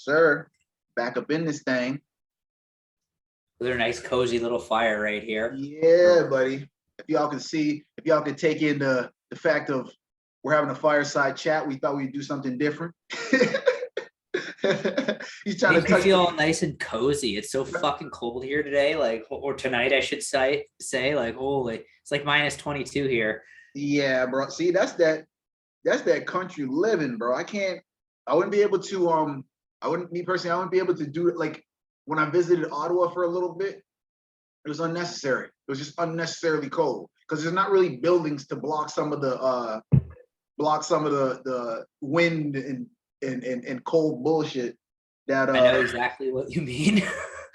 Sir, back up in this thing. With a nice cozy little fire right here. Yeah, buddy. If y'all can see, if y'all can take in the fact of we're having a fireside chat, we thought we'd do something different. He's trying Makes to me feel touch all nice and cozy. It's so fucking cold here today, like, or tonight I should say, like, holy, it's like minus 22 here. Yeah, bro. See, that's that country living, bro. I wouldn't be able to I wouldn't be able to do it like when I visited Ottawa for a little bit. It was unnecessary. It was just unnecessarily cold because there's not really buildings to block some of the wind and cold bullshit that I know exactly what you mean.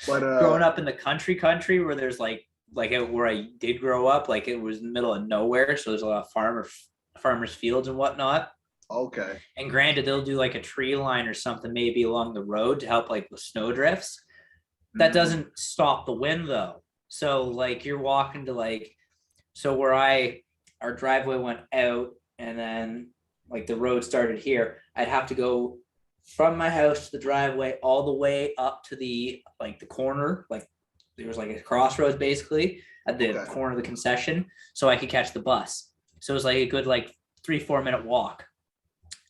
but Growing up in the country where there's like where I did grow up, like it was in the middle of nowhere, so there's a lot of farmers fields and whatnot. okay. And granted, they'll do like a tree line or something maybe along the road to help like with snow drifts. That doesn't stop the wind though. So like you're walking to like, so where our driveway went out and then like the road started here, I'd have to go from my house to the driveway all the way up to the corner, like there was like a crossroads basically at the corner of the concession, so I could catch the bus. So it was like a good like 3-4 minute walk.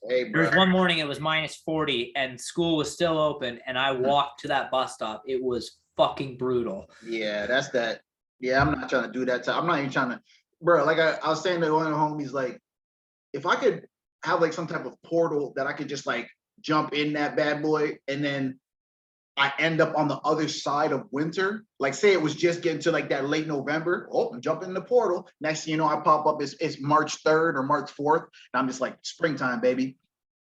Hey, there was one morning it was minus 40 and school was still open and I walked to that bus stop. It was fucking brutal. Yeah, that's that. Yeah, I'm not trying to do that. I'm not even trying to, bro. Like I was saying to one of the homies, like if I could have like some type of portal that I could just like jump in that bad boy and then I end up on the other side of winter. Like say it was just getting to like that late November. Oh, I'm jumping in the portal. Next thing you know, I pop up, it's March 3rd or March 4th. And I'm just like, springtime, baby.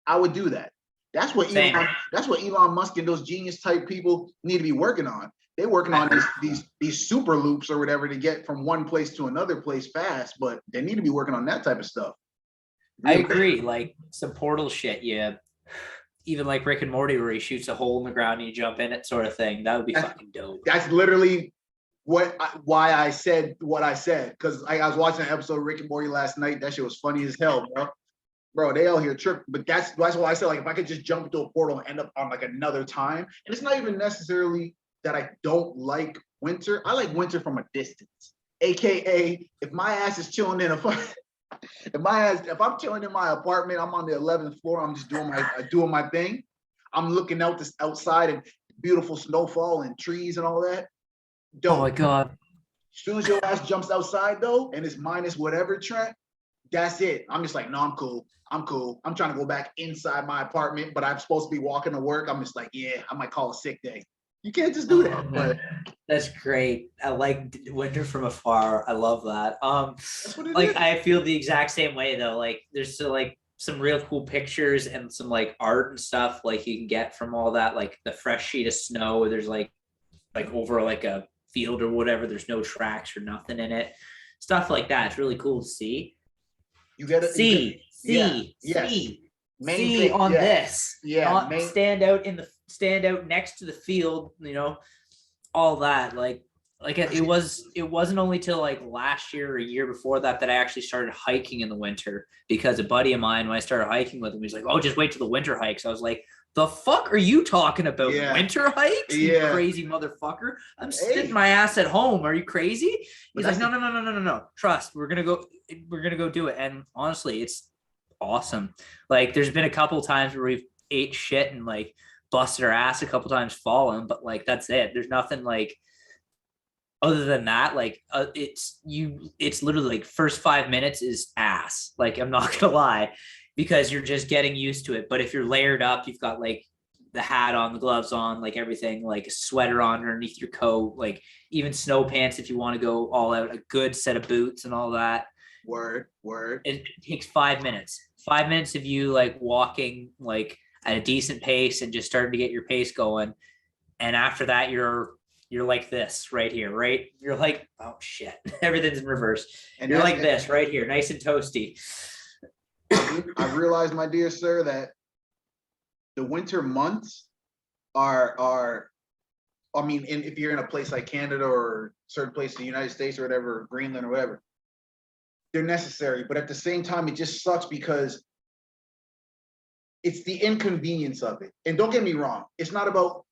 I would do that. That's what Elon Musk and those genius type people need to be working on. They're working on these super loops or whatever to get from one place to another place fast, but they need to be working on that type of stuff. Really? I agree. Like some portal shit, yeah. Even like Rick and Morty where he shoots a hole in the ground and you jump in it sort of thing. That would be fucking dope. That's literally why I said what I said. Because I was watching an episode of Rick and Morty last night. That shit was funny as hell, bro. Bro, they all here tripping. But that's why I said, like, if I could just jump into a portal and end up on like another time. And it's not even necessarily that I don't like winter. I like winter from a distance. AKA, if my ass is chilling in if I'm chilling in my apartment, I'm on the 11th floor, I'm just doing my thing. I'm looking out this outside and beautiful snowfall and trees and all that. Dope. Oh my God. As soon as your ass jumps outside though, and it's minus whatever, Trent, that's it. I'm just like, no, I'm cool. I'm trying to go back inside my apartment, but I'm supposed to be walking to work. I'm just like, yeah, I might call a sick day. You can't just do that. But that's great. I like winter from afar. I love that. Like I feel the exact same way though. Like there's still like some real cool pictures and some like art and stuff like you can get from all that, like the fresh sheet of snow where there's like over like a field or whatever, there's no tracks or nothing in it. Stuff like that. It's really cool to see. You get it. See on this. Yeah. Not stand out next to the field, you know, all that. Like it wasn't only till like last year or a year before that I actually started hiking in the winter, because a buddy of mine, when I started hiking with him, he's like, oh, just wait till the winter hikes. I was like, the fuck are you talking about? Winter hikes? You crazy motherfucker. I'm sitting my ass at home. Are you crazy? He's like, no. Trust. We're gonna go do it. And honestly, it's awesome. Like there's been a couple times where we've ate shit and like busted our ass a couple times falling, but like that's it. There's nothing like other than that. Like it's literally like first 5 minutes is ass. Like I'm not gonna lie, because you're just getting used to it. But if you're layered up, you've got like the hat on, the gloves on, like everything, like a sweater on underneath your coat, like even snow pants if you want to go all out, a good set of boots and all that. Word. It takes 5 minutes. 5 minutes of you like walking like at a decent pace and just starting to get your pace going. And after that, you're like this right here, right? You're like, oh shit, everything's in reverse. And you're like this right here, nice and toasty. I realized, my dear sir, that the winter months are I mean, if you're in a place like Canada or certain places in the United States or whatever, Greenland or whatever, they're necessary. But at the same time, it just sucks because it's the inconvenience of it. And don't get me wrong, it's not about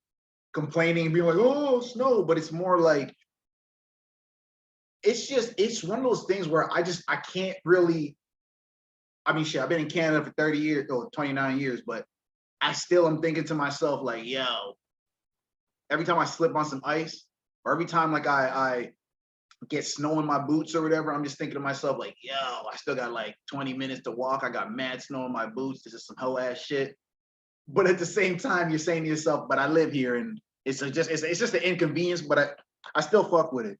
complaining and being like, oh, snow, but it's more like, it's one of those things where I can't really, I mean, shit, I've been in Canada for 30 years or 29 years, but I still am thinking to myself, like, yo, every time I slip on some ice, or every time like I get snow in my boots or whatever, I'm just thinking to myself, like, yo, I still got like 20 minutes to walk. I got mad snow in my boots. This is some hoe ass shit. But at the same time, you're saying to yourself, but I live here, and it's just an inconvenience, but I still fuck with it.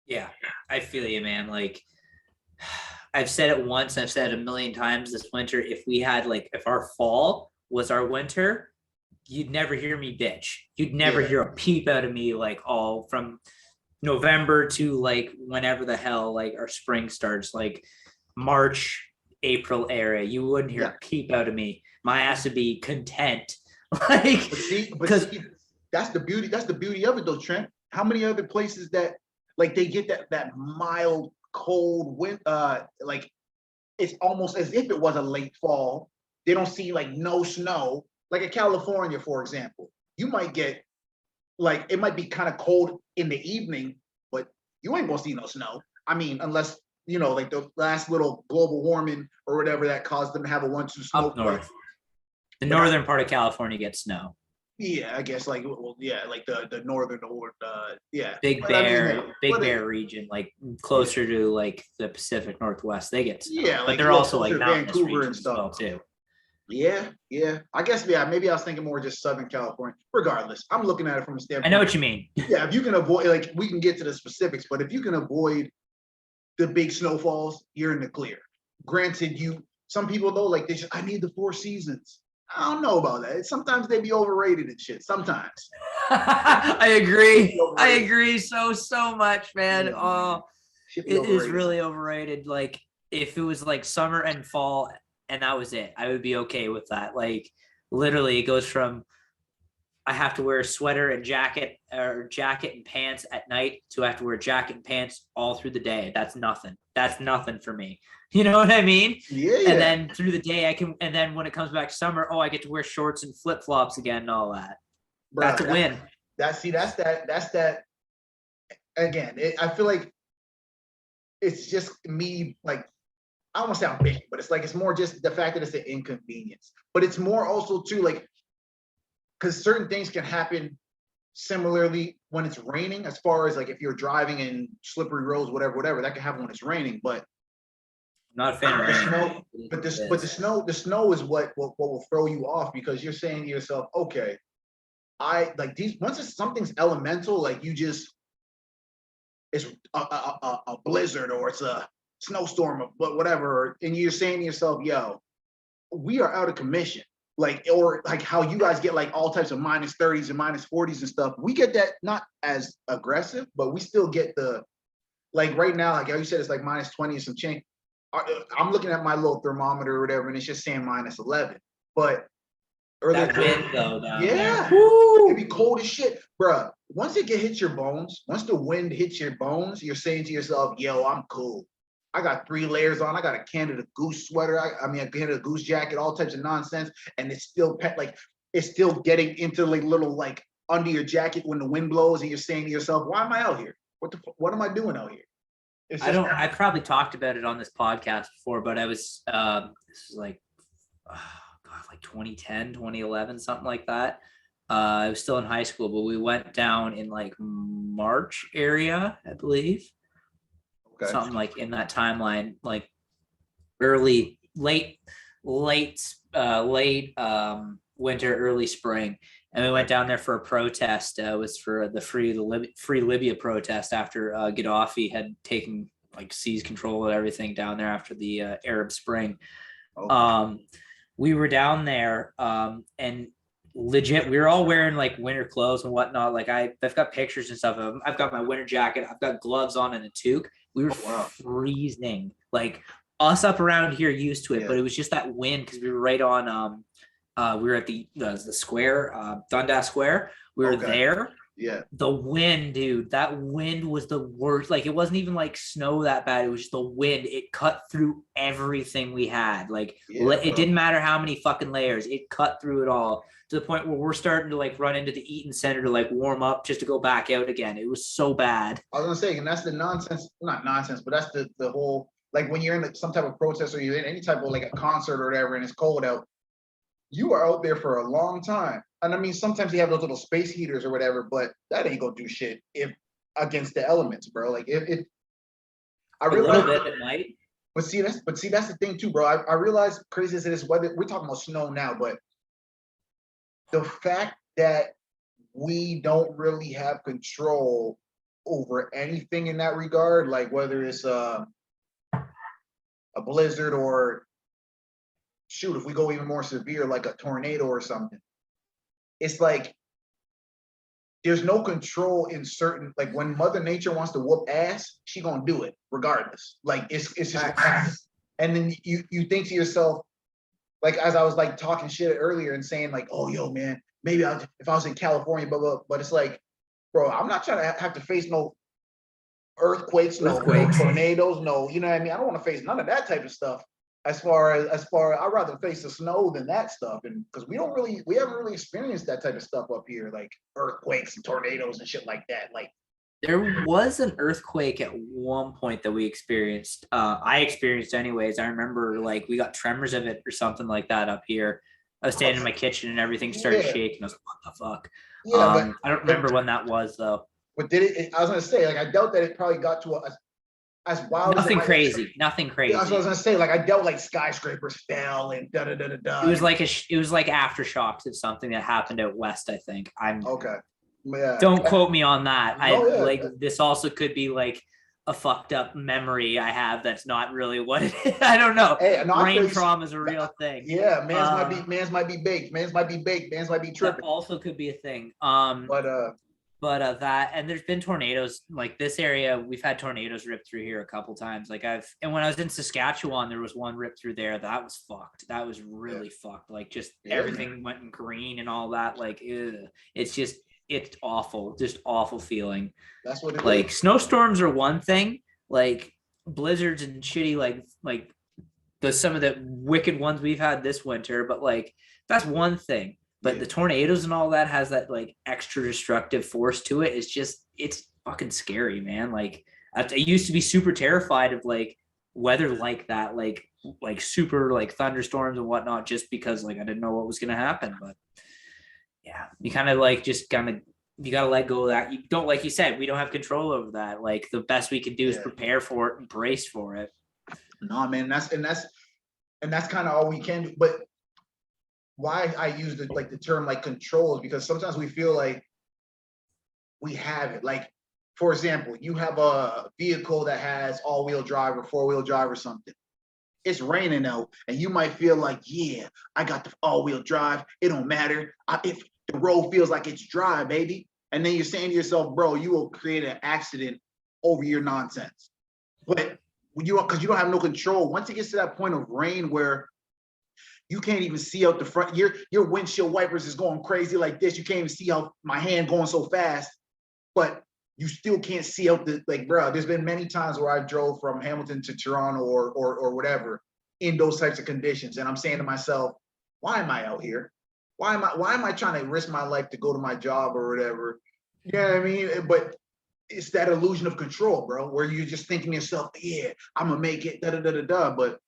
Yeah, I feel you, man. Like, I've said it once, I've said it a million times this winter. If our fall was our winter, you'd never hear me bitch. You'd never hear a peep out of me, like, all from November to like whenever the hell like our spring starts, like March, April area. You wouldn't hear a peep out of me. My ass would be content. Like, but see, that's the beauty of it though, Trent. How many other places that like they get that mild cold wind, like it's almost as if it was a late fall. They don't see like no snow. Like in California, for example, you might get like, it might be kind of cold in the evening, but you ain't gonna see no snow. I mean, unless, like the last little global warming or whatever that caused them to have a 1-2 snow. Up north. The northern part of California gets snow. Yeah, I guess like, well, yeah, like the northern or yeah. Big Bear region, like closer to like the Pacific Northwest, they get snow. Yeah, like but they're also like Vancouver and stuff as well too. Yeah. I guess, maybe I was thinking more just Southern California. Regardless, I'm looking at it from a standpoint. I know what you mean. Yeah, if you can avoid, like, we can get to the specifics, but if you can avoid the big snowfalls, you're in the clear. Granted, some people though, like, I need the 4 seasons. I don't know about that. Sometimes they be overrated and shit. Sometimes. I agree so much, man. Yeah, oh, it is really overrated. Like, if it was like summer and fall and that was it, I would be okay with that. Like, literally, it goes from I have to wear a sweater and jacket or jacket and pants at night to I have to wear jacket and pants all through the day. That's nothing. That's nothing for me. You know what I mean? Yeah. And then through the day and then when it comes back to summer, I get to wear shorts and flip flops again and all that. Bro, that's a win. That's that. Again, I feel like it's just me, like, I don't want to say I'm bitching, but it's like, it's more just the fact that it's an inconvenience. But it's more also too, like, because certain things can happen similarly when it's raining, as far as like if you're driving in slippery roads, whatever, that can happen when it's raining. But not a fan of rain. Snow, but the snow is what will throw you off, because you're saying to yourself, okay, I like these, once something's elemental, like it's a blizzard or it's a snowstorm or whatever, and you're saying to yourself, yo, we are out of commission. Like, or like how you guys get like all types of -30s and -40s and stuff. We get that not as aggressive, but we still get the, like right now, like how you said, it's like -20 and some change. I'm looking at my little thermometer or whatever, and it's just saying -11. But earlier, that wind though, yeah, it'd be cold as shit, bruh. Once it hits your bones, once the wind hits your bones, you're saying to yourself, yo, I'm cool. I got 3 layers on. I got a Canada Goose sweater. I mean, a Canada Goose jacket, all types of nonsense. And it's still it's still getting into like little like under your jacket when the wind blows, and you're saying to yourself, why am I out here? What am I doing out here? I probably talked about it on this podcast before, but I was, this is like, like 2010, 2011, something like that. I was still in high school, but we went down in like March area, I believe. Okay. Something like in that timeline, like late winter, early spring, and we went down there for a protest. It was for the Free Libya protest after Gaddafi had taken like seized control of everything down there after the Arab Spring. Okay. We were down there, and legit, we were all wearing like winter clothes and whatnot. Like I've got pictures and stuff of them. I've got my winter jacket. I've got gloves on and a toque. We were freezing. Like us up around here used to it, but it was just that wind because we were right on. We were at the square, Dundas Square. We were there, Yeah. The wind, dude, that wind was the worst. Like, it wasn't even like snow that bad. It was just the wind. It cut through everything we had. Like, it didn't matter how many fucking layers. It cut through it all to the point where we're starting to like run into the Eaton Center to like warm up just to go back out again. It was so bad. I was gonna say, and that's the nonsense, not nonsense, but that's the whole, like when you're in some type of protest or you're in any type of like a concert or whatever and it's cold out, you are out there for a long time. And I mean, sometimes you have those little space heaters or whatever, but that ain't gonna do shit if against the elements, bro. Like if I realize a little bit it might. But see, that's the thing too, bro. I realize crazy as it is, weather, we're talking about snow now, but the fact that we don't really have control over anything in that regard, like whether it's a blizzard or shoot, if we go even more severe, like a tornado or something, it's like there's no control in certain, like when Mother Nature wants to whoop ass, she gonna do it regardless. Like it's just, and then you think to yourself, like as I was like talking shit earlier and saying like, oh yo man, maybe if I was in California, blah blah. But it's like, bro, I'm not trying to have to face no earthquakes, no tornadoes, no, you know what I mean? I don't want to face none of that type of stuff. As far as I'd rather face the snow than that stuff, and because we haven't really experienced that type of stuff up here, like earthquakes and tornadoes and shit like that. Like there was an earthquake at one point that we experienced. I experienced anyways. I remember like we got tremors of it or something like that up here. I was standing in my kitchen and everything started shaking. I was like, what the fuck? Yeah, I don't remember when that was though. But did it? I was gonna say, like, I doubt that it probably got to as wild. Nothing crazy. Nothing crazy. That's what I was gonna say. Like, I doubt like skyscrapers fell and da da da da da. It was like aftershocks of something that happened out west. I think. I'm okay. Yeah. Don't quote me on that. Like this also could be like a fucked up memory I have that's not really what it is. I don't know. Hey, brain trauma is a real thing. Yeah, man's might be baked. Man's might be tripping. That also could be a thing. But that, and there's been tornadoes like this area. We've had tornadoes rip through here a couple times. Like and when I was in Saskatchewan, there was one rip through there. That was fucked. That was really fucked. Like just everything went in green and all that. Like, it's awful. Just awful feeling. That's what it like is. Snowstorms are one thing. Like blizzards and shitty, like some of the wicked ones we've had this winter. But like that's one thing. But the tornadoes and all that has that like extra destructive force to it. It's fucking scary, man. Like I used to be super terrified of like weather like that, like super like thunderstorms and whatnot, just because like I didn't know what was gonna happen. But yeah, you kind of like you gotta let go of that. You don't, like you said, we don't have control over that. Like the best we can do is prepare for it and brace for it. No, man, that's kind of all we can do. But why I use the term like control is because sometimes we feel like we have it. Like, for example, you have a vehicle that has all-wheel drive or four-wheel drive or something. It's raining out, and you might feel like, yeah, I got the all-wheel drive. It don't matter if the road feels like it's dry, baby. And then you're saying to yourself, bro, you will create an accident over your nonsense. But because you don't have no control. Once it gets to that point of rain where you can't even see out the front. Your windshield wipers is going crazy like this. You can't even see out my hand going so fast, but you still can't see out bro, there's been many times where I drove from Hamilton to Toronto or whatever in those types of conditions. And I'm saying to myself, why am I out here? Why am I trying to risk my life to go to my job or whatever? You know what I mean? But it's that illusion of control, bro, where you're just thinking to yourself, yeah, I'm gonna make it, da da da da da. But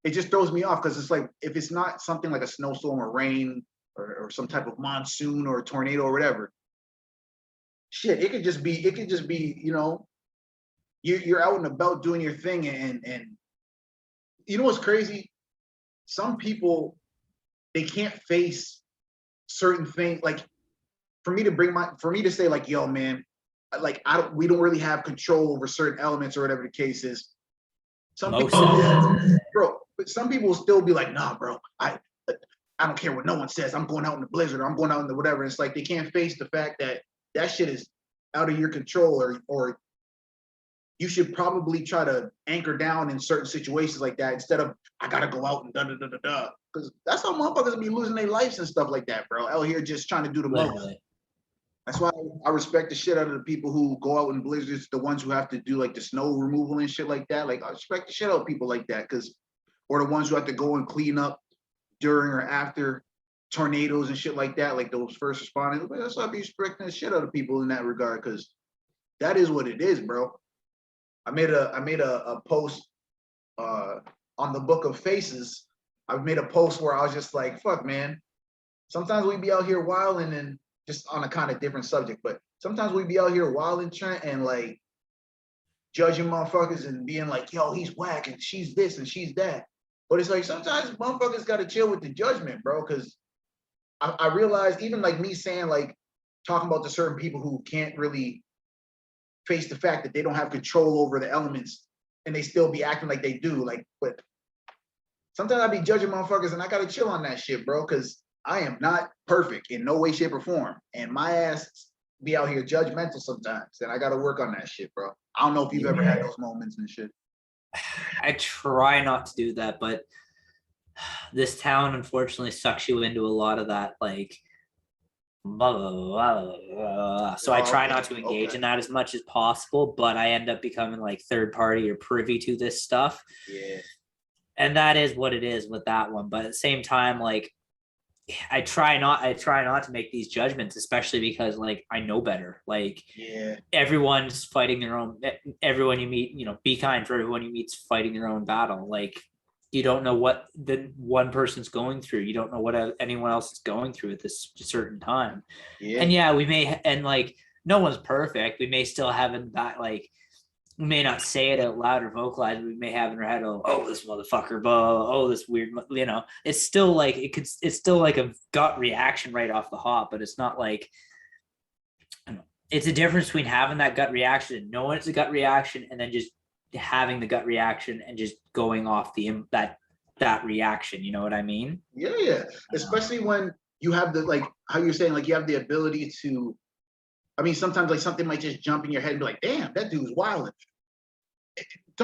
it just throws me off because it's like if it's not something like a snowstorm or rain or some type of monsoon or a tornado or whatever, shit, it could just be, you know, you're out and about doing your thing and you know what's crazy? Some people, they can't face certain things. Like for me to say like, yo, man, like we don't really have control over certain elements or whatever the case is. Some people will still be like, nah, bro, I don't care what no one says. I'm going out in the blizzard or I'm going out in the whatever. And it's like they can't face the fact that shit is out of your control or you should probably try to anchor down in certain situations like that instead of I gotta go out and da da da da da. Because that's how motherfuckers be losing their lives and stuff like that, bro. Out here just trying to do the most. That's why I respect the shit out of the people who go out in blizzards, the ones who have to do like the snow removal and shit like that. Like I respect the shit out of people like that, because or the ones who have to go and clean up during or after tornadoes and shit like that, like those first responders. That's why I be respecting the shit out of people in that regard, because that is what it is, bro. I made a post on the Book of Faces. I made a post where I was just like, fuck, man. Sometimes we be out here wilding, and just on a kind of different subject, but sometimes we be out here wilding, Trent, and like judging motherfuckers and being like, yo, he's whack and she's this and she's that. But it's like sometimes motherfuckers got to chill with the judgment, bro, because I realized even like me saying, like, talking about the certain people who can't really face the fact that they don't have control over the elements and they still be acting like they do. Like, but sometimes I be judging motherfuckers and I got to chill on that shit, bro, because I am not perfect in no way, shape, or form. And my ass be out here judgmental sometimes. And I got to work on that shit, bro. I don't know if you've ever had those moments and shit. I try not to do that, but this town unfortunately sucks you into a lot of that, like, blah, blah, blah, blah. So I try not to engage in that as much as possible, but I end up becoming like third party or privy to this stuff. Yeah. And that is what it is with that one. But at the same time, like, I try not to make these judgments, especially because like I know better. Like, yeah, everyone's fighting their own. Everyone you meet, be kind, for everyone you meet's fighting their own battle. Like, you don't know what the one person's going through. You don't know what anyone else is going through at this certain time. Yeah. And yeah, we may, and like no one's perfect. We may still have in that, like, we may not say it out loud or vocalize it. We may have in our head, oh, this motherfucker, oh, this weird, it's still like, it's still like a gut reaction right off the hop, but it's not like, it's a difference between having that gut reaction and knowing it's a gut reaction and then just having the gut reaction and just going off that reaction. You know what I mean? Yeah. Especially when you have the, like, how you're saying, like, you have the ability to, I mean, sometimes like something might just jump in your head and be like, damn, that dude's wild.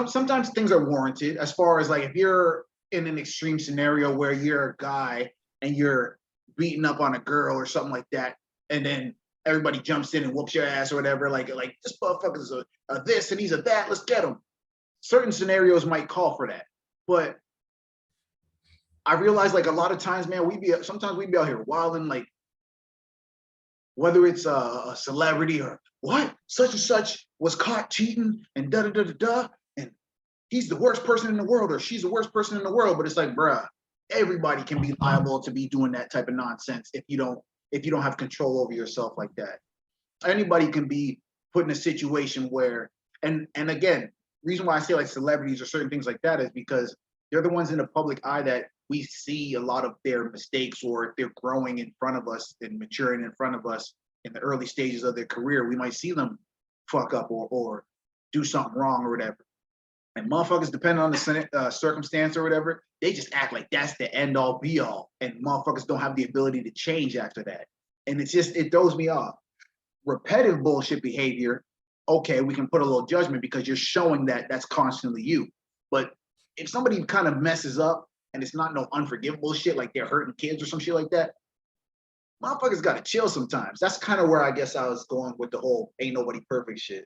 Sometimes things are warranted, as far as like if you're in an extreme scenario where you're a guy and you're beating up on a girl or something like that, and then everybody jumps in and whoops your ass or whatever, like this motherfucker's a this and he's a that, let's get him. Certain scenarios might call for that. But I realize, like, a lot of times, man, sometimes we be out here wilding, like, whether it's a celebrity or what, such and such was caught cheating and da-da-da-da-da, and he's the worst person in the world or she's the worst person in the world. But it's like, bruh, everybody can be liable to be doing that type of nonsense if you don't have control over yourself like that. Anybody can be put in a situation where, and again, reason why I say like celebrities or certain things like that is because they're the ones in the public eye that we see a lot of their mistakes, or if they're growing in front of us and maturing in front of us in the early stages of their career, we might see them fuck up or do something wrong or whatever. And motherfuckers, depending on the circumstance or whatever, they just act like that's the end all be all. And motherfuckers don't have the ability to change after that. And it throws me off. Repetitive bullshit behavior, okay, we can put a little judgment because you're showing that that's constantly you. But if somebody kind of messes up and it's not no unforgivable shit, like they're hurting kids or some shit like that, motherfuckers got to chill sometimes. That's kind of where I guess I was going with the whole ain't nobody perfect shit.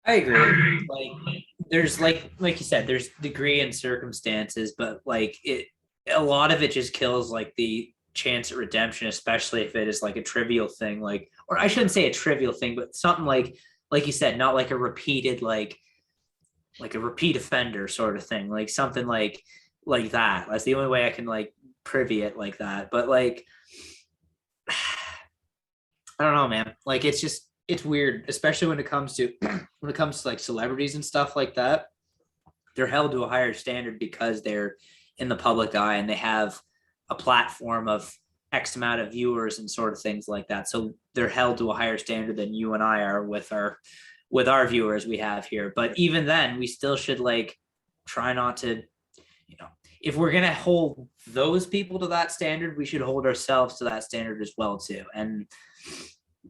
I agree. Like, there's like you said, there's degree and circumstances, but like a lot of it just kills like the chance at redemption, especially if it is like a trivial thing, like, or I shouldn't say a trivial thing, but something like you said, not like a repeated, like a repeat offender sort of thing, like something like that. That's the only way I can like privy it like that. But like, I don't know, man. Like, it's weird, especially when it comes to like celebrities and stuff like that. They're held to a higher standard because they're in the public eye and they have a platform of X amount of viewers and sort of things like that. So they're held to a higher standard than you and I are with our viewers we have here. But even then, we still should like try not to, if we're going to hold those people to that standard, we should hold ourselves to that standard as well too. And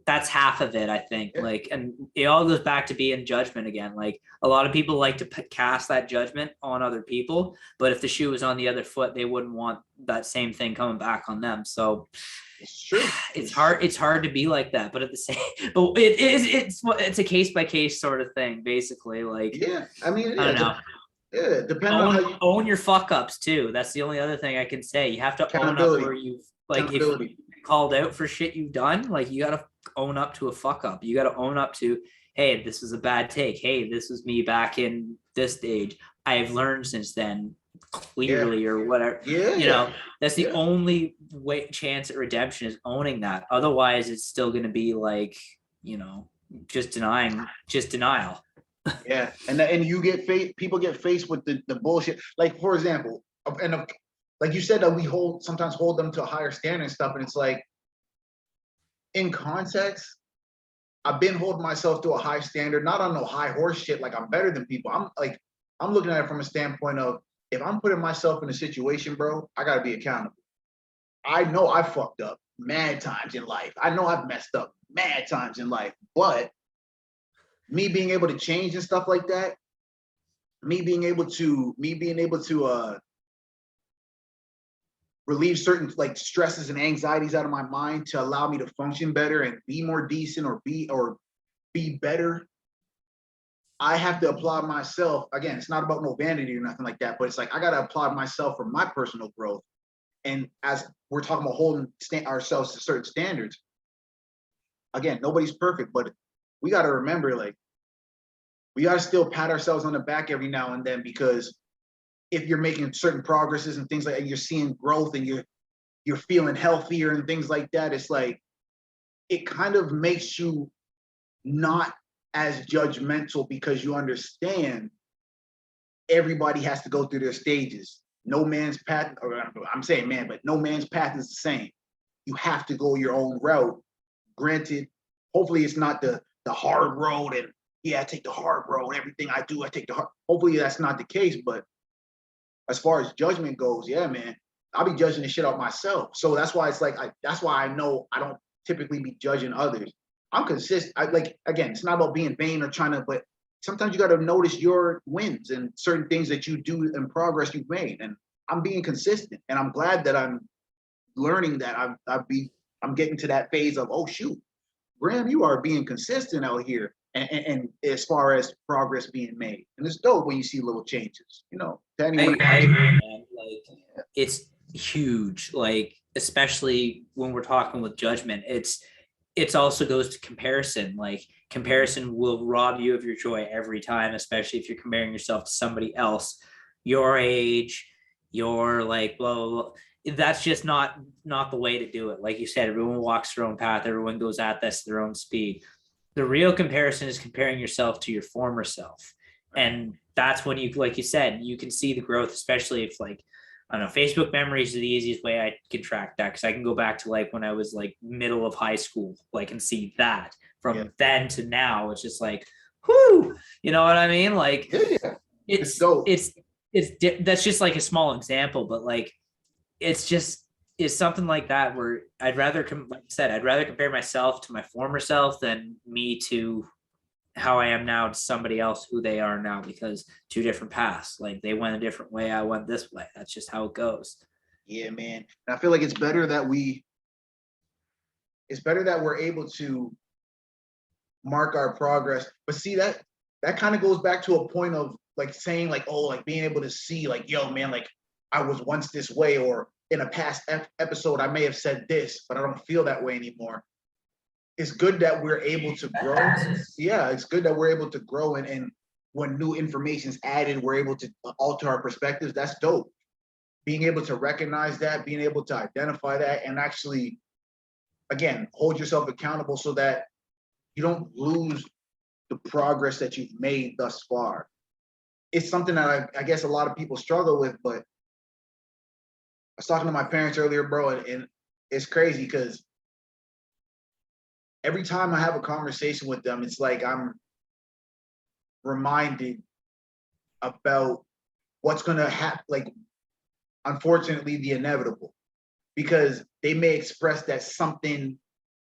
that's half of it, I think. Yeah. Like, and it all goes back to being judgment again. Like, a lot of people like to cast that judgment on other people, but if the shoe was on the other foot, they wouldn't want that same thing coming back on them. So It's true. it's hard. It's hard to be like that, but at the same, but it's a case by case sort of thing, basically. Like, Yeah, I mean, I don't know. Yeah, depending on how you Own your fuck ups too. That's the only other thing I can say. You have to own up accountability. where you've, like, if you've been called out for shit you've done, like, you gotta own up to a fuck up. You gotta own up to, hey, this was a bad take. Hey, this was me back in this stage. I've learned since then, clearly, or whatever. Yeah, You know, that's the only way chance at redemption, is owning that. Otherwise, it's still gonna be like, you know, just denial. Yeah, and you get people get faced with the bullshit. Like, for example, and like you said, that we sometimes hold them to a higher standard and stuff, and it's like, in context, I've been holding myself to a high standard, not on no high horse shit like I'm better than people. I'm looking at it from a standpoint of, if I'm putting myself in a situation, bro, I gotta be accountable. I know I fucked up mad times in life. I know I've messed up mad times in life, but me being able to change and stuff like that, me being able to relieve certain like stresses and anxieties out of my mind to allow me to function better and be more decent, or be better. I have to applaud myself. Again, it's not about no vanity or nothing like that, but it's like, I got to applaud myself for my personal growth. And as we're talking about holding ourselves to certain standards, again, nobody's perfect, but we got to remember, like, we got to still pat ourselves on the back every now and then, because if you're making certain progresses and things like that, you're seeing growth and you're feeling healthier and things like that, it's like, it kind of makes you not as judgmental, because you understand everybody has to go through their stages. No man's path, or I'm saying man, but no man's path is the same. You have to go your own route. Granted, hopefully it's not the hard road, and yeah, I take the hard road. Everything I do, I take the hard. Hopefully that's not the case. But as far as judgment goes, yeah, man, I'll be judging the shit out myself. So that's why it's like, that's why I know I don't typically be judging others. I'm consistent. Like, again, it's not about being vain or trying to, but sometimes you got to notice your wins and certain things that you do and progress you've made. And I'm being consistent, and I'm glad that I'm learning that. I'm getting to that phase of, oh shoot, Graham, you are being consistent out here. And as far as progress being made, and it's dope when you see little changes, you know. To anyone, I agree, man. Like, it's huge. Like, especially when we're talking with judgment, it's also goes to comparison. Like, comparison will rob you of your joy every time, especially if you're comparing yourself to somebody else your age, your, like, blah, blah, blah. That's just not the way to do it. Like you said, everyone walks their own path, everyone goes at this their own speed. The real comparison is comparing yourself to your former self. And that's when you, like you said, you can see the growth, especially if, like, I don't know, Facebook memories are the easiest way I can track that, because I can go back to, like, when I was, like, middle of high school, like, and see that from then to now. It's just like, whoo, you know what I mean? Like, it's that's just like a small example, but like, it's something like that where I'd rather, like I said, I'd rather compare myself to my former self than me to how I am now to somebody else who they are now, because two different paths. Like, they went a different way, I went this way. That's just how it goes. Yeah, man. And I feel like it's better that we're able to mark our progress. But see, that kind of goes back to a point of, like, saying, like, oh, like, being able to see, like, yo, man, like, I was once this way, or in a past episode I may have said this, but I don't feel that way anymore. It's good that we're able to grow. Yeah, it's good that we're able to grow, and when new information is added, we're able to alter our perspectives. That's dope. Being able to recognize that, being able to identify that, and actually, again, hold yourself accountable so that you don't lose the progress that you've made thus far. It's something that I guess a lot of people struggle with, but I was talking to my parents earlier, bro, and it's crazy because every time I have a conversation with them, it's like I'm reminded about what's going to happen, like, unfortunately, the inevitable, because they may express that something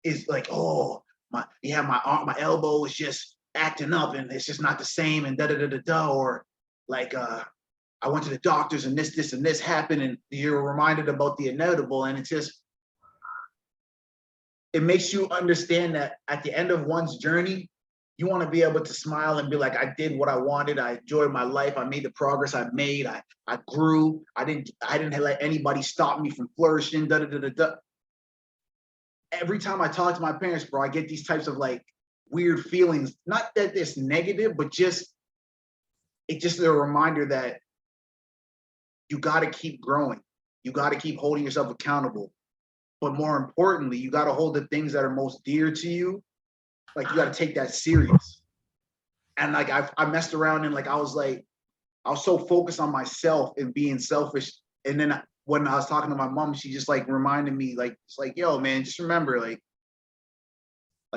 is like, oh, my arm, my elbow is just acting up and it's just not the same and da da da da da, or like I went to the doctors and this and this happened, and you're reminded about the inevitable, and it makes you understand that at the end of one's journey, you want to be able to smile and be like, I did what I wanted, I enjoyed my life, I made the progress I made, I grew, I didn't let anybody stop me from flourishing, da da da da da. Every time I talk to my parents, bro, I get these types of like weird feelings. Not that it's negative, but it's just a reminder that you got to keep growing. You got to keep holding yourself accountable. But more importantly, you got to hold the things that are most dear to you. Like, you got to take that serious. And like, I messed around and like, I was so focused on myself and being selfish. And then when I was talking to my mom, she just like reminded me, like, it's like, yo, man, just remember, like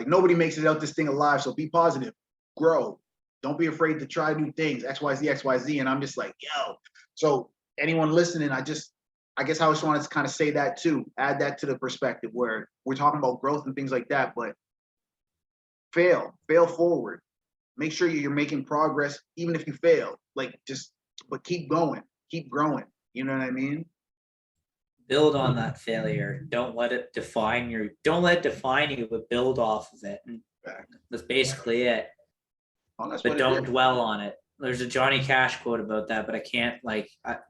nobody makes it out this thing alive. So be positive, grow. Don't be afraid to try new things, XYZ, XYZ. And I'm just like, yo. So anyone listening, I guess I just wanted to kind of say that too, add that to the perspective where we're talking about growth and things like that, but fail forward. Make sure you're making progress, even if you fail, but keep going, keep growing. You know what I mean? Build on that failure. Don't let it define you, but build off of it. And that's basically it. But don't dwell on it. There's a Johnny Cash quote about that, but I can't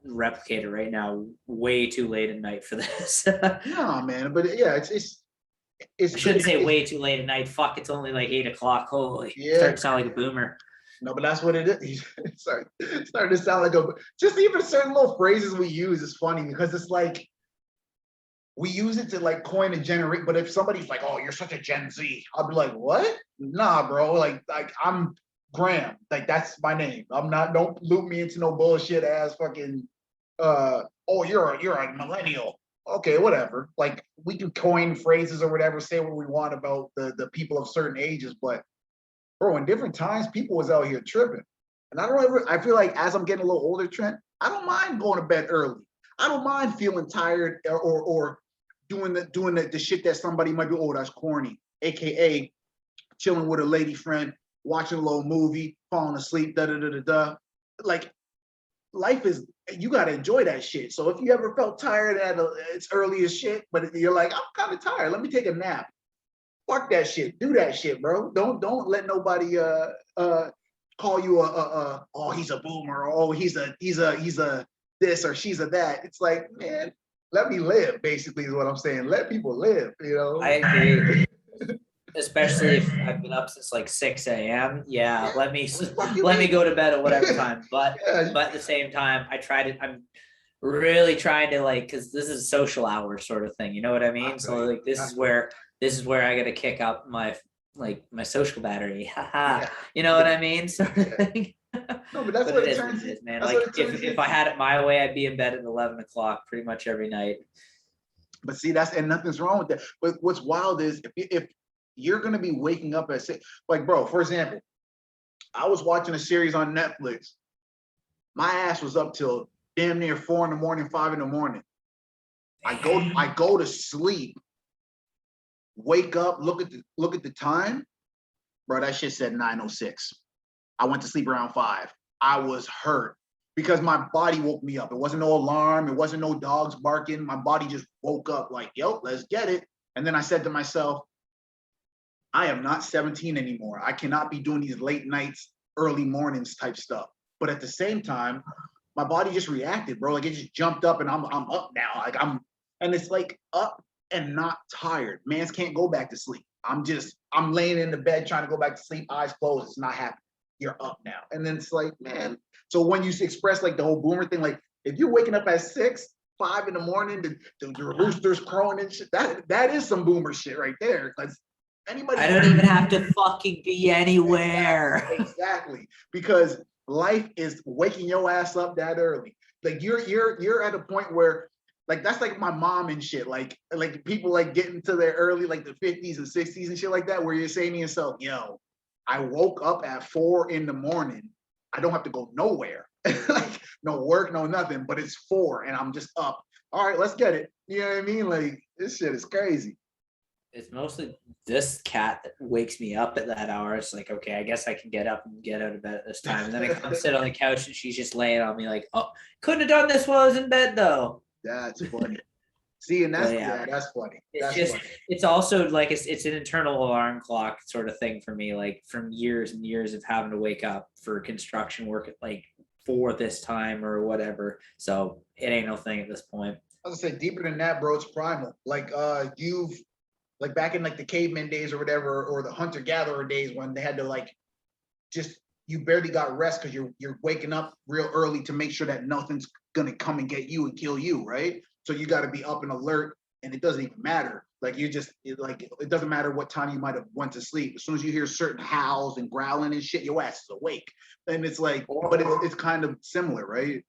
replicate it right now. Way too late at night for this. No, man, but yeah, it's I shouldn't say way too late at night. Fuck, it's only like 8 o'clock. Holy, starting to sound like a boomer. No, but that's what it is. It's starting to sound like just even certain little phrases we use is funny because it's like we use it to like coin and generate. But if somebody's like, "Oh, you're such a Gen Z," I'll be like, "What? Nah, bro. Like I'm Graham. Like that's my name. I'm not. Don't loop me into no bullshit ass fucking. Oh, you're a millennial. Okay, whatever. Like we can coin phrases or whatever, say what we want about the people of certain ages, but bro, in different times, people was out here tripping. And I feel like as I'm getting a little older, Trent, I don't mind going to bed early. I don't mind feeling tired or doing the shit that somebody might be, oh, that's corny, AKA chilling with a lady friend, watching a little movie, falling asleep, da da da da da. Like life is, you got to enjoy that shit. So if you ever felt tired it's early as shit, but you're like, I'm kind of tired, let me take a nap. Fuck that shit. Do that shit, bro. Don't let nobody call you oh, he's a boomer, or oh, he's a this or she's a that. It's like, man, let me live, basically is what I'm saying. Let people live, you know. I agree. Especially if I've been up since like 6 a.m. Yeah, let me go to bed at whatever time. But at the same time, I'm really trying to because this is a social hour sort of thing. You know what I mean? So like this is where I got to kick up my social battery. You know what I mean? Sort of thing. No, but that's what it turns into, man. Like if I had it my way, I'd be in bed at 11 o'clock pretty much every night. But see, and nothing's wrong with that. But what's wild is if you're gonna be waking up at 6, like, bro, for example, I was watching a series on Netflix. My ass was up till damn near 4 in the morning, 5 in the morning. I go to sleep, wake up, look at the time, bro. That shit said 9:06. I went to sleep around 5. I was hurt because my body woke me up. It wasn't no alarm. It wasn't no dogs barking. My body just woke up like, yo, let's get it. And then I said to myself, I am not 17 anymore. I cannot be doing these late nights, early mornings type stuff. But at the same time, my body just reacted, bro. Like it just jumped up and I'm up now. And it's like up and not tired. Mans can't go back to sleep. I'm laying in the bed trying to go back to sleep, eyes closed. It's not happening. You're up now. And then it's like, man. So when you express like the whole boomer thing, like if you're waking up at 6, 5 in the morning, the roosters crowing and shit, that is some boomer shit right there. Because anybody, I don't even have to fucking be anywhere. Exactly. Because life is waking your ass up that early. Like you're at a point where like that's like my mom and shit. Like people like getting to their early like the 50s and 60s and shit like that, where you're saying to yourself, yo, I woke up at 4 in the morning. I don't have to go nowhere. Like no work, no nothing, but it's 4 and I'm just up. All right, let's get it. You know what I mean? Like this shit is crazy. It's mostly this cat that wakes me up at that hour. It's like, okay, I guess I can get up and get out of bed at this time. And then I come sit on the couch and she's just laying on me like, oh, couldn't have done this while I was in bed though. That's funny. See, and that's that's funny. It's also like it's an internal alarm clock sort of thing for me, like from years and years of having to wake up for construction work at like for this time or whatever. So it ain't no thing at this point. I was gonna say deeper than that, bro. It's primal. Like you've like back in like the caveman days or whatever, or the hunter gatherer days when they had to like just you barely got rest because you're waking up real early to make sure that nothing's gonna come and get you and kill you, right? So you got to be up and alert, and it doesn't even matter. Like it doesn't matter what time you might have went to sleep. As soon as you hear certain howls and growling and shit, your ass is awake. And it's like, but it's kind of similar, right?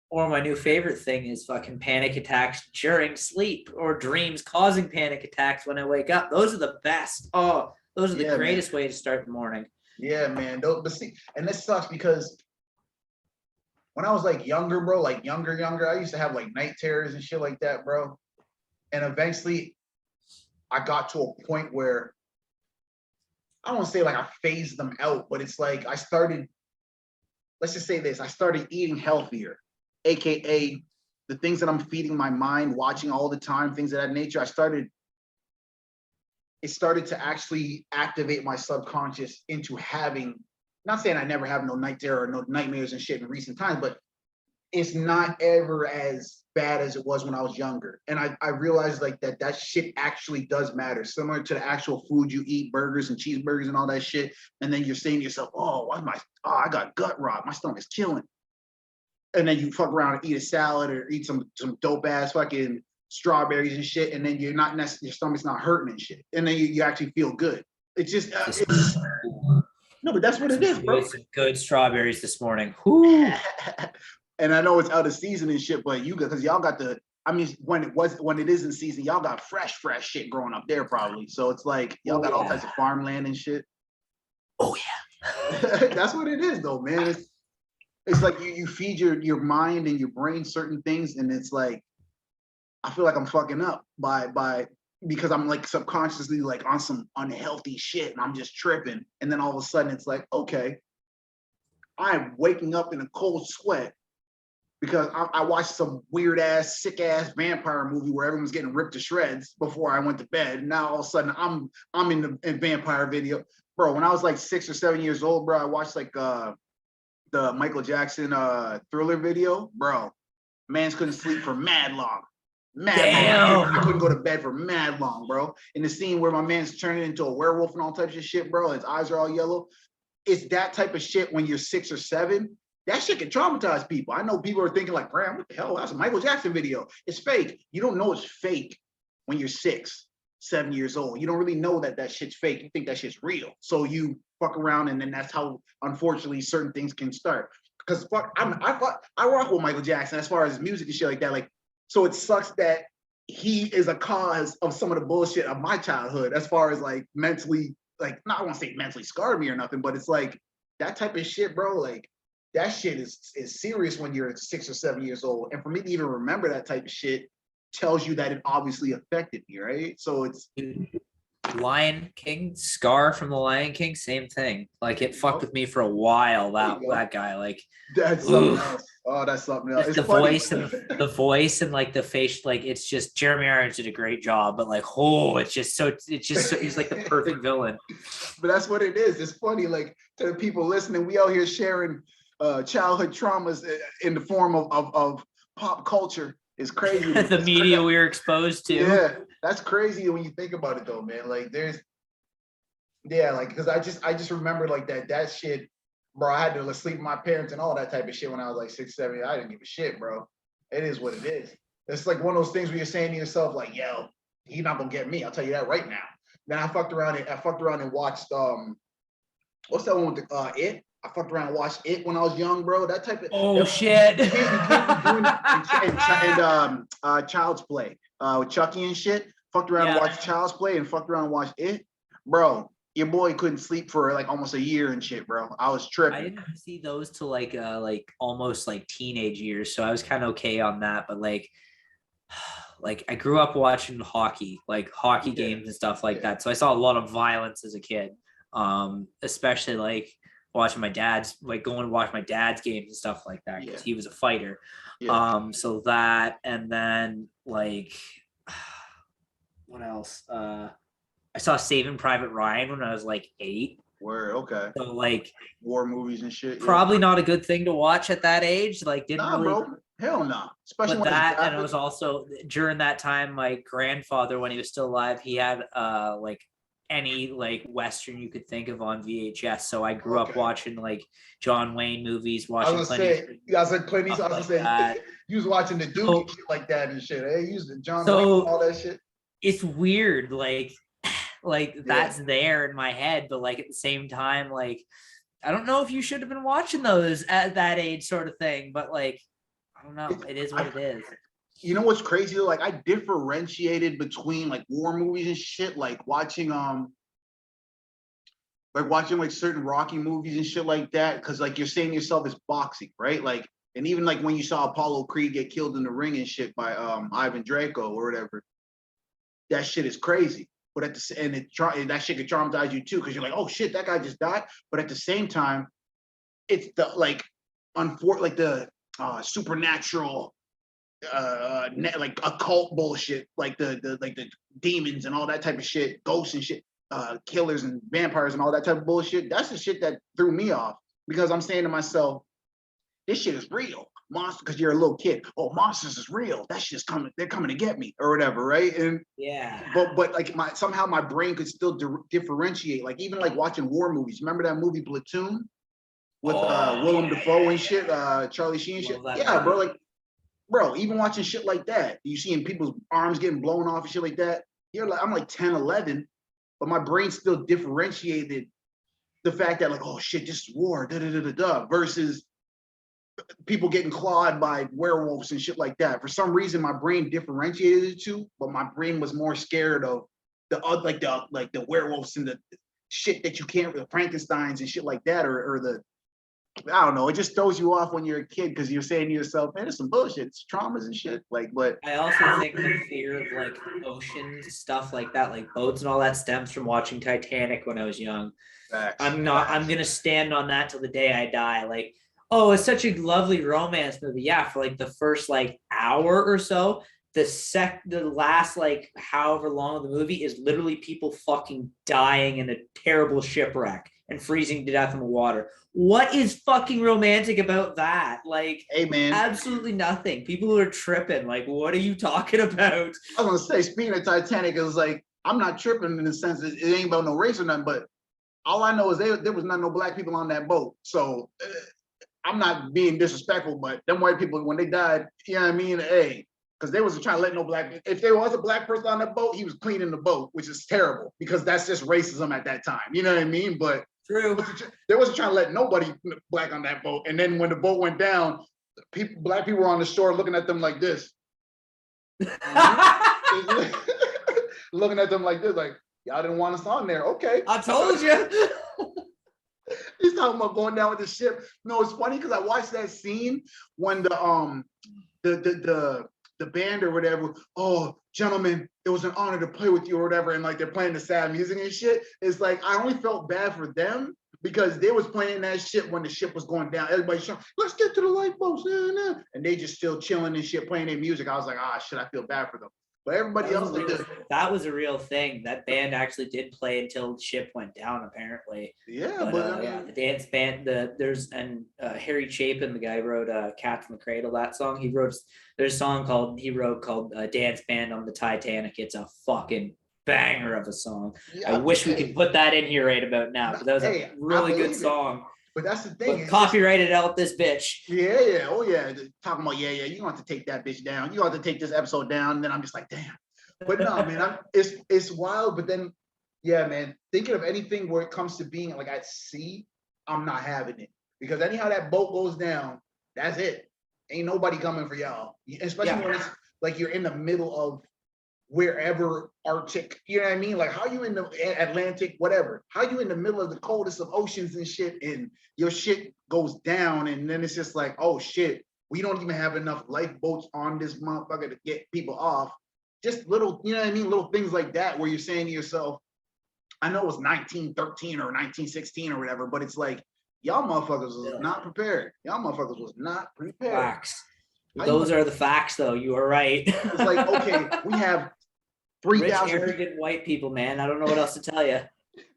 Or my new favorite thing is fucking panic attacks during sleep or dreams causing panic attacks when I wake up. Those are the best. Oh, those are the greatest way to start the morning. Yeah, man. But see, and this sucks because when I was like younger, bro, like younger, I used to have like night terrors and shit like that, bro. And eventually I got to a point where I don't want to say like I phased them out, but it's like I started, let's just say this, I started eating healthier, AKA the things that I'm feeding my mind, watching all the time, things of that nature. It started to actually activate my subconscious into having, not saying I never have no night terror or no nightmares and shit in recent times, but it's not ever as bad as it was when I was younger. And I realized like that shit actually does matter, similar to the actual food you eat, burgers and cheeseburgers and all that shit. And then you're saying to yourself, I got gut rot, my stomach's killing. And then you fuck around and eat a salad or eat some dope ass fucking strawberries and shit, and then you're not necessarily, your stomach's not hurting and shit, and then you actually feel good. It's just no, but that's what it is, bro. Some good strawberries this morning. And I know it's out of season and shit, but because y'all got the, I mean, when it is in season, y'all got fresh shit growing up there probably. So it's like y'all got all types of farmland and shit. Oh yeah, that's what it is though, man. It's like you feed your mind and your brain certain things, and it's like I feel like I'm fucking up by because I'm like subconsciously like on some unhealthy shit and I'm just tripping. And then all of a sudden it's like, okay, I'm waking up in a cold sweat because I watched some weird ass, sick ass vampire movie where everyone's getting ripped to shreds before I went to bed. And now all of a sudden I'm in the vampire video. Bro, when I was like 6 or 7 years old, bro, I watched like the Michael Jackson Thriller video. Bro, mans couldn't sleep for mad long. Long. I couldn't go to bed for mad long, bro. In the scene where my man's turning into a werewolf and all types of shit, bro, his eyes are all yellow. It's that type of shit when you're 6 or 7. That shit can traumatize people. I know people are thinking like, Graham, what the hell? That's a Michael Jackson video. It's fake. You don't know it's fake when you're 6, 7 years old. You don't really know that shit's fake. You think that shit's real. So you fuck around, and then that's how, unfortunately, certain things can start. Because I rock with Michael Jackson as far as music and shit like that. Like, so it sucks that he is a cause of some of the bullshit of my childhood, as far as like mentally, like, not I won't say mentally scarred me or nothing, but it's like that type of shit, bro. Like that shit is serious when you're 6 or 7 years old. And for me to even remember that type of shit tells you that it obviously affected me, right? So it's Lion King, Scar from the Lion King, same thing. Like it fucked with me for a while. That guy, like that's something else. Oh, that's something else. It's the voice and like the face, like it's just Jeremy Irons did a great job, but like it's just so he's like the perfect villain. But that's what it is. It's funny, like to the people listening, we out here sharing childhood traumas in the form of pop culture. It's crazy. The media we were exposed to. Yeah, that's crazy when you think about it though, man. Like because I just remember like that shit, bro. I had to sleep with my parents and all that type of shit when I was like 6, 7. I didn't give a shit, bro. It is what it is. It's like one of those things where you're saying to yourself, like, yo, he's not gonna get me. I'll tell you that right now. Then I fucked around and watched what's that one with the It? I fucked around and watched It when I was young, bro. That type of shit. You can't be doing that. And Child's Play with Chucky and shit. Fucked around and watched Child's Play and fucked around and watched It, bro. Your boy couldn't sleep for like almost a year and shit, bro. I was tripping. I didn't see those till like almost like teenage years, so I was kind of okay on that. But like like I grew up watching hockey, like hockey games and stuff like that. So I saw a lot of violence as a kid, especially like watching my dad's, like going to watch my dad's games and stuff like that because he was a fighter. So that, and then like what else? I saw Saving Private Ryan when I was like 8. Word, okay. So like war movies and shit. Probably not a good thing to watch at that age. Like didn't really. Bro. Hell no. Nah. Especially but when that, and it was also during that time. My grandfather, when he was still alive, he had like any like Western you could think of on VHS. So I grew up watching like John Wayne movies. Watching Clint Eastwood. I was gonna say you was watching the Duke and shit like that and shit. Hey, you used to John Wayne and all that shit. It's weird, like that's there in my head, but like at the same time, like I don't know if you should have been watching those at that age, sort of thing. But like I don't know, it is what it is. You know what's crazy? Like I differentiated between like war movies and shit, like watching like certain Rocky movies and shit like that, because like you're saying to yourself it's boxing, right? Like, and even like when you saw Apollo Creed get killed in the ring and shit by Ivan Drago or whatever, that shit is crazy. But at the and that shit could traumatize you too, because you're like, oh shit, that guy just died. But at the same time, it's the like the supernatural like occult bullshit, like the demons and all that type of shit, ghosts and shit, killers and vampires and all that type of bullshit. That's the shit that threw me off, because I'm saying to myself, this shit is real. Monster, because you're a little kid. Oh, monsters is real. That shit's coming. They're coming to get me or whatever, right? And but like somehow my brain could still differentiate. Like even like watching war movies. Remember that movie Platoon with Willem Dafoe and shit, Charlie Sheen and shit. Yeah, bro. Like, bro, even watching shit like that, you seeing people's arms getting blown off and shit like that. You're like, I'm like 10, 11, but my brain still differentiated the fact that like, oh shit, this is war, versus people getting clawed by werewolves and shit like that. For some reason, my brain differentiated the two, but my brain was more scared of the werewolves and the shit that you can't, the Frankensteins and shit like that, or the, I don't know. It just throws you off when you're a kid, because you're saying to yourself, man, it's some bullshit, it's traumas and shit. Like, but I also think the fear of like ocean stuff like that, like boats and all that, stems from watching Titanic when I was young. I'm gonna stand on that till the day I die. Like, oh, it's such a lovely romance movie. Yeah, for like the first like hour or so. The last like however long of the movie is literally people fucking dying in a terrible shipwreck and freezing to death in the water. What is fucking romantic about that? Like, hey man, absolutely nothing. People are tripping. Like, what are you talking about? I was gonna say, speaking of Titanic, it was like, I'm not tripping in the sense that it ain't about no race or nothing, but all I know is there was no black people on that boat. So I'm not being disrespectful, but them white people, when they died, you know what I mean? Hey, because they wasn't trying to let no black, if there was a black person on that boat, he was cleaning the boat, which is terrible, because that's just racism at that time. You know what I mean? But true, they wasn't trying to let nobody black on that boat. And then when the boat went down, black people were on the shore looking at them like this. Looking at them like this, like, y'all didn't want us on there. Okay. I told you. He's talking about going down with the ship. No, it's funny because I watched that scene when the band or whatever, oh, gentlemen, it was an honor to play with you or whatever, and like they're playing the sad music and shit. It's like I only felt bad for them because they was playing that shit when the ship was going down. Everybody's showing, let's get to the lifeboats, and they just still chilling and shit, playing their music. I was like, shit, I feel bad for them. But everybody else, that was a real thing. That band actually did play until the ship went down, apparently. Yeah, but the dance band, Harry Chapin, the guy who wrote "Catch from the Cradle," that song. There's a song called "Dance Band on the Titanic." It's a fucking banger of a song. Yeah, I wish we could put that in here right about now, because that was a really good song. But that's the thing. But copyrighted out this bitch. Yeah. Oh yeah. Talking about you don't have to take that bitch down. You don't have to take this episode down. And then I'm just like, damn. But no, man, it's wild. But then, yeah, man, thinking of anything where it comes to being like at sea, I'm not having it, because anyhow that boat goes down, that's it. Ain't nobody coming for y'all. Especially when it's like you're in the middle of wherever Arctic, you know what I mean? Like, how you in the Atlantic, whatever, how you in the middle of the coldest of oceans and shit, and your shit goes down, and then it's just like, oh shit, we don't even have enough lifeboats on this motherfucker to get people off. just little, you know what I mean? Little things like that where you're saying to yourself, I know it was 1913 or 1916 or whatever, but it's like, y'all motherfuckers was not prepared. Y'all motherfuckers was not prepared. Facts. Those are the facts, though. You are right. It's like, okay, we have 3,000 rich, arrogant white people, man. I don't know what else to tell you.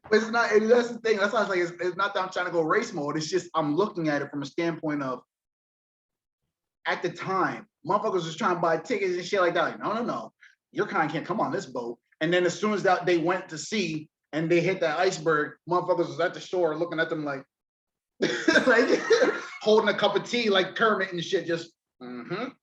But it's not, and that's the thing. That's why I was like, it's not that I'm trying to go race mode. It's just I'm looking at it from a standpoint of, at the time, motherfuckers was trying to buy tickets and shit like that. Like, no. Your kind can't come on this boat. And then as soon as that they went to sea and they hit that iceberg, motherfuckers was at the shore looking at them like, like holding a cup of tea like Kermit and shit, just that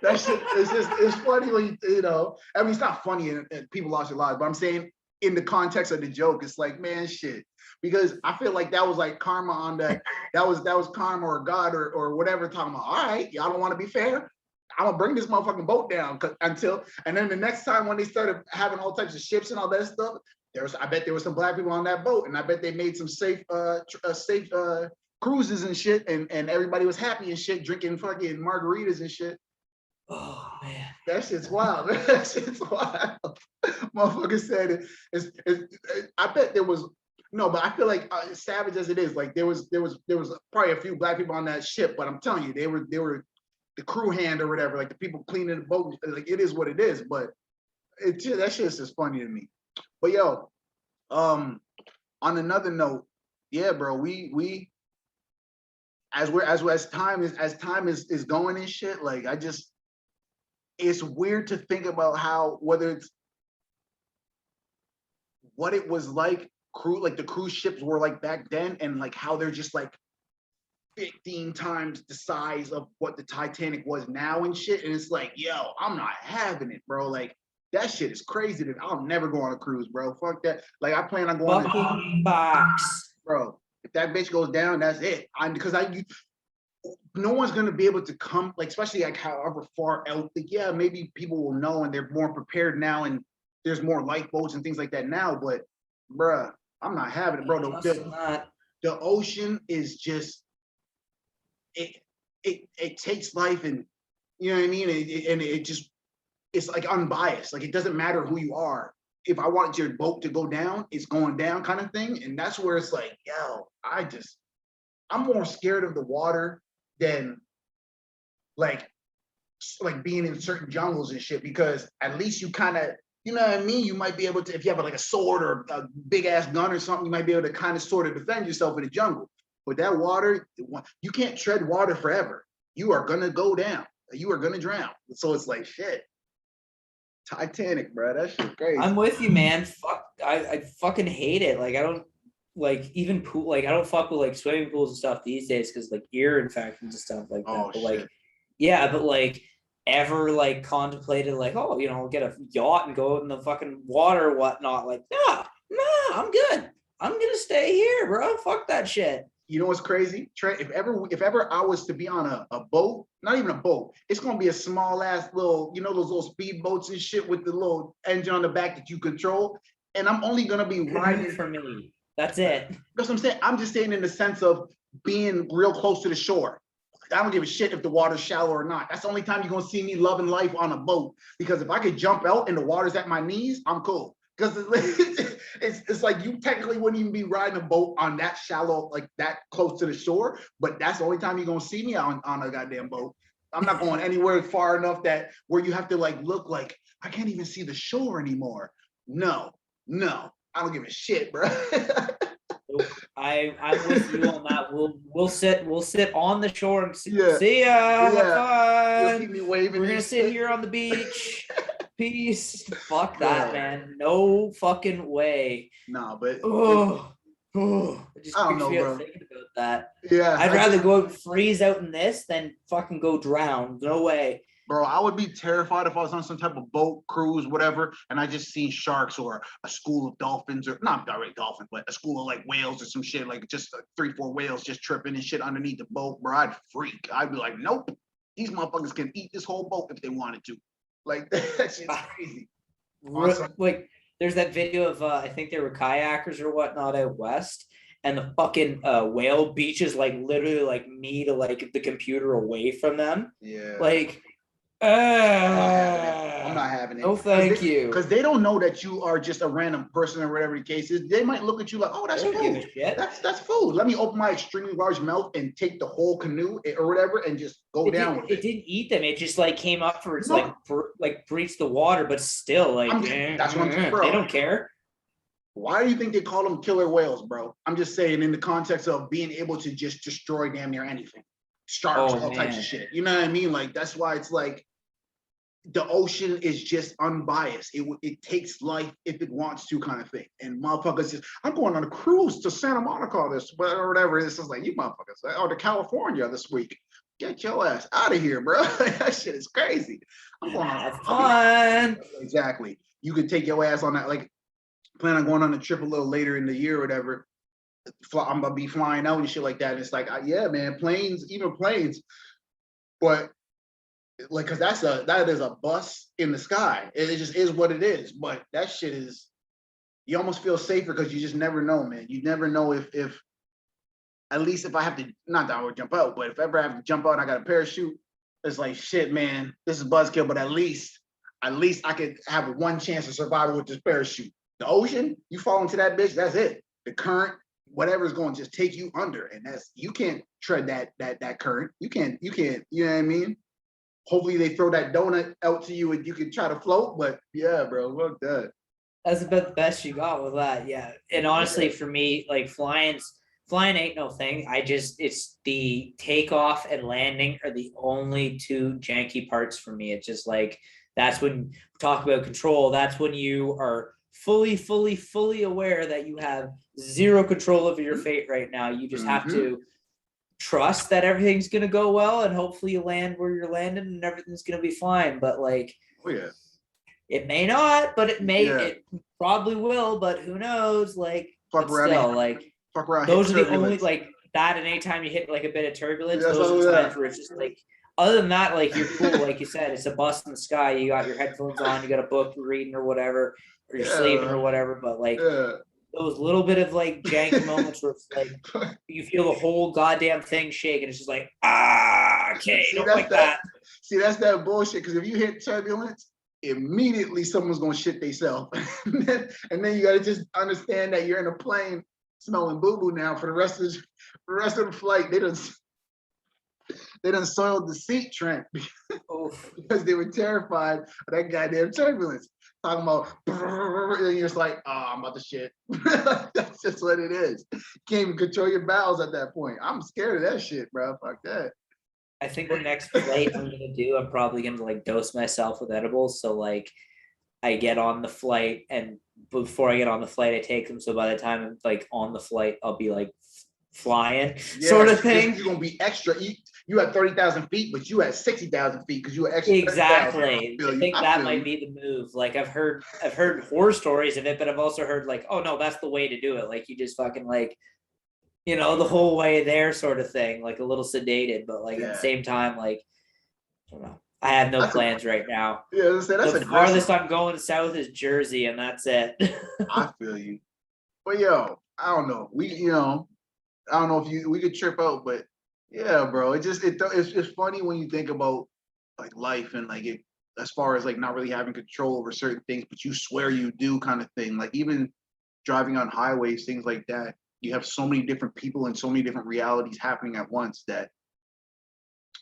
shit is just, it's funny when you know, I mean, it's not funny and people lost their lives, but I'm saying in the context of the joke, it's like, man, shit. Because I feel like that was like karma on that was karma or God or whatever, talking about, all right, y'all don't want to be fair, I'm gonna bring this motherfucking boat down until, and then the next time when they started having all types of ships and all that stuff, I bet there was some black people on that boat, and I bet they made some safe cruises and shit, and everybody was happy and shit, drinking fucking margaritas and shit. Oh man, that shit's wild. That shit's wild. Motherfucker said I bet there was no, but I feel like as savage as it is, like there was probably a few black people on that ship, but I'm telling you, they were the crew hand or whatever, like the people cleaning the boat. Like it is what it is, but that shit's just funny to me. But yo, on another note, yeah, bro, we as time is going and shit, like it's weird to think about how, whether it's what it was like the cruise ships were like back then, and like how they're just like 15 times the size of what the Titanic was now and shit. And it's like, yo, I'm not having it, bro. Like that shit is crazy. That I'll never go on a cruise, bro. Fuck that. Like I plan on going fucking box, bro. If that bitch goes down, that's it. No one's gonna be able to come, like, especially like however far out. Like, yeah, maybe people will know and they're more prepared now, and there's more lifeboats and things like that now. But, bruh, I'm not having it, bro. The ocean is just it takes life, and you know what I mean. It's like unbiased. Like it doesn't matter who you are. If I wanted your boat to go down, it's going down, kind of thing. And that's where it's like, yo, I'm more scared of the water than like being in certain jungles and shit, because at least you kind of, you know what I mean? You might be able to, if you have like a sword or a big ass gun or something, you might be able to kind of sort of defend yourself in the jungle. But that water, you can't tread water forever. You are gonna go down. You are gonna drown. So it's like, shit. Titanic, bro. That shit crazy. I'm with you, man. Fuck, I fucking hate it. Like I don't like even pool. Like I don't fuck with like swimming pools and stuff these days because like ear infections and stuff like that. Oh, but like, yeah, but like ever like contemplated like, oh, you know, get a yacht and go out in the fucking water or whatnot. Like, nah, I'm good. I'm gonna stay here, bro. Fuck that shit. You know what's crazy, Trent? If ever I was to be on a boat, not even a boat, it's gonna be a small ass little, you know, those little speed boats and shit with the little engine on the back that you control. And I'm only gonna be riding for me. That's it. That's what I'm saying. I'm just saying in the sense of being real close to the shore. I don't give a shit if the water's shallow or not. That's the only time you're gonna see me loving life on a boat. Because if I could jump out and the water's at my knees, I'm cool. Because it's like you technically wouldn't even be riding a boat on that shallow, like that close to the shore, but that's the only time you're gonna see me on a goddamn boat. I'm not going anywhere far enough that where you have to like look like I can't even see the shore anymore. No, I don't give a shit, bro. I'm with you on that. We'll sit on the shore and see ya. Yeah. Keep me waving. We're gonna sit here on the beach. Peace. Fuck that, man. No fucking way. No, but it just I don't know, bro. Thinking about that. Yeah, I'd rather go out freeze out in this than fucking go drown. No way. Bro, I would be terrified if I was on some type of boat, cruise, whatever, and I just seen sharks or a school of dolphins, or not direct dolphins, but a school of like whales or some shit, like just 3-4 whales just tripping and shit underneath the boat, bro. I'd freak. I'd be like, nope, these motherfuckers can eat this whole boat if they wanted to. Like, that shit's crazy. Awesome. Like, there's that video of, I think they were kayakers or whatnot out west, and the fucking whale beach is like literally like me to like the computer away from them. Yeah. Like, I'm not having it. No, thank you. Because they don't know that you are just a random person or whatever the case is. They might look at you like, oh, that's food. Give a shit. That's food. Let me open my extremely large mouth and take the whole canoe or whatever and just go down with it. It didn't eat them. It just like came up for its like breached the water, but still like that's what I'm saying, bro. They don't care. Why do you think they call them killer whales, bro? I'm just saying in the context of being able to just destroy damn near anything. Sharks, all types of shit. You know what I mean? Like, that's why it's like the ocean is just unbiased. It takes life if it wants to, kind of thing. And motherfuckers just, I'm going on a cruise to Santa Monica or whatever. It's just like, you motherfuckers, or to California this week. Get your ass out of here, bro. That shit is crazy. I'm going on fun. Exactly. You could take your ass on that. Like, plan on going on a trip a little later in the year or whatever. I'm gonna be flying out and shit like that. And it's like, yeah, man, even planes, but like, cause that is a bus in the sky. It just is what it is. But that shit is, you almost feel safer because you just never know, man. You never know if at least if I have to, not that I would jump out, but if ever I have to jump out and I got a parachute, it's like, shit, man, this is buzzkill, but at least I could have one chance of survival with this parachute. The ocean, you fall into that bitch, that's it. The current, whatever is going to just take you under, and you can't tread that current. You can't, you know what I mean? Hopefully they throw that donut out to you and you can try to float, but yeah, bro, look that. That's about the best you got with that, yeah. And honestly, for me, like flying ain't no thing. It's the takeoff and landing are the only two janky parts for me. It's just like, that's when we talk about control. That's when you are fully aware that you have zero control over your fate right now. You just have to trust that everything's going to go well, and hopefully you land where you're landing and everything's going to be fine. But like, it may not, but it probably will, but who knows? Like, those are the only, like, that, and anytime you hit like a bit of turbulence, those are times where it's just like, other than that, like, you're cool. Like you said, it's a bus in the sky. You got your headphones on, you got a book you're reading or whatever, or you're sleeping or whatever. But like those little bit of like janky moments where it's like you feel the whole goddamn thing shake, and it's just like, okay, don't like that. See, that's that bullshit. Because if you hit turbulence, immediately someone's gonna shit themselves, and then you gotta just understand that you're in a plane smelling boo boo now for the rest of the flight. They done soiled the seat, Trent, because they were terrified of that goddamn turbulence. Talking about, and you're just like, oh, I'm about to shit. That's just what it is. You can't even control your bowels at that point. I'm scared of that shit, bro. Fuck that. I think the next flight I'm gonna do, I'm probably gonna like dose myself with edibles. So like, I get on the flight, and before I get on the flight, I take them. So by the time I'm like on the flight, I'll be like flying, sort of thing. You're gonna be extra. You at 30,000 feet, but you at 60,000 feet because you were extra. Exactly. I think that might be the move. Like, I've heard horror stories of it, but I've also heard like, oh no, that's the way to do it. Like, you just fucking like, you know, the whole way there, sort of thing. Like a little sedated, but like at the same time, like, I don't know. I have no plans right now. Yeah, that's the farthest I'm going south is Jersey, and that's it. I feel you. But yo, I don't know. I don't know if we could trip out, but yeah, bro. It's funny when you think about like life and like it, as far as like not really having control over certain things, but you swear you do, kind of thing. Like even driving on highways, things like that. You have so many different people and so many different realities happening at once that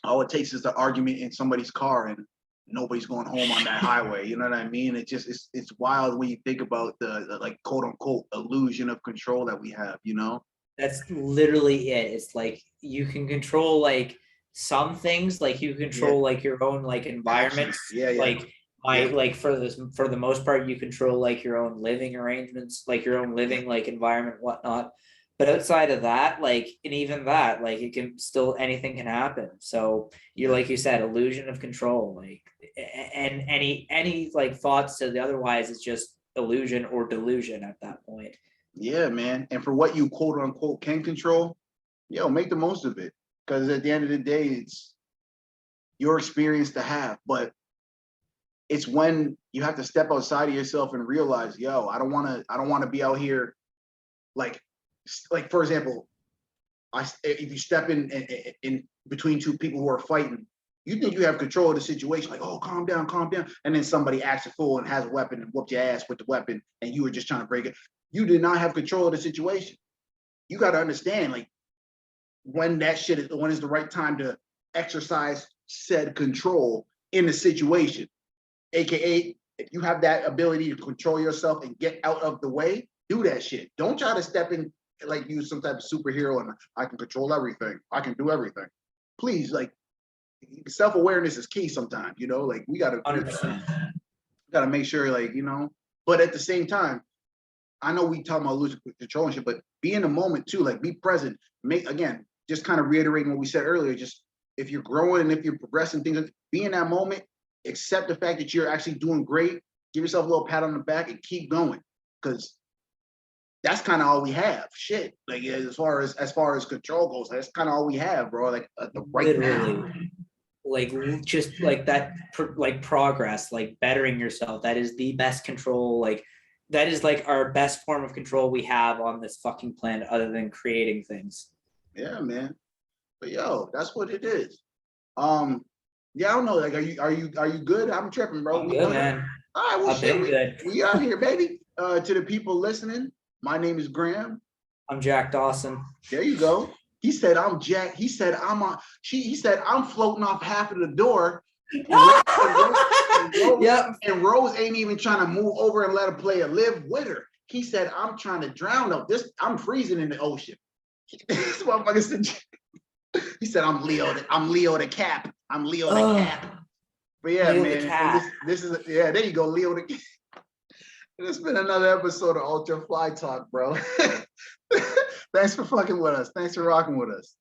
all it takes is the argument in somebody's car and nobody's going home on that highway. You know what I mean? It's wild when you think about the like quote unquote illusion of control that we have, you know? That's literally it. It's like you can control like some things, like you control like your own like environments. Like like for the most part, you control like your own living arrangements, like your own living like environment, whatnot. But outside of that, like, and even that, like, it can still, anything can happen. So you're, like you said, illusion of control, like, and any like thoughts to the otherwise is just illusion or delusion at that point. Yeah, man. And for what you quote unquote can control, make the most of it. Because at the end of the day, it's your experience to have. But it's when you have to step outside of yourself and realize, I don't want to be out here like for example, if you step in between two people who are fighting, You think you have control of the situation, like, oh, calm down, and then somebody acts a fool and has a weapon and whooped your ass with the weapon, and you were just trying to break it. You did not have control of the situation. You got to understand, like, when is the right time to exercise said control in the situation, aka if you have that ability to control yourself and get out of the way, do that shit. Don't try to step in like you some type of superhero and I can control everything. I can do everything. Please, like, self-awareness is key sometimes, you know, like we gotta make sure, like, you know, but at the same time, I know we talk about losing control and shit, but be in the moment too, like be present. Again, just kind of reiterating what we said earlier, just if you're growing and if you're progressing things, be in that moment, accept the fact that you're actually doing great, give yourself a little pat on the back and keep going. Because that's kind of all we have. Shit. Like as far as control goes, that's kind of all we have, bro. Like right now. Like just like that, like progress, like bettering yourself. That is the best control. Like that is like our best form of control we have on this fucking planet, other than creating things. Yeah, man. But yo, that's what it is. Yeah, I don't know. Like, are you good? I'm tripping, bro. I'm good, man. All right, well, shit, we out here, baby. To the people listening, my name is Graham. I'm Jack Dawson. There you go. He said I'm Jack. He said I'm on. He said I'm floating off half of the door. And Rose ain't even trying to move over and let her play a live with her. He said I'm trying to drown up this. I'm freezing in the ocean. This motherfucker said. He said I'm Leo the Cap. I'm Leo the Cap. But yeah, Leo man, this is there you go, Leo the Cap. It's been another episode of Ultra Fly Talk, bro. Thanks for fucking with us. Thanks for rocking with us.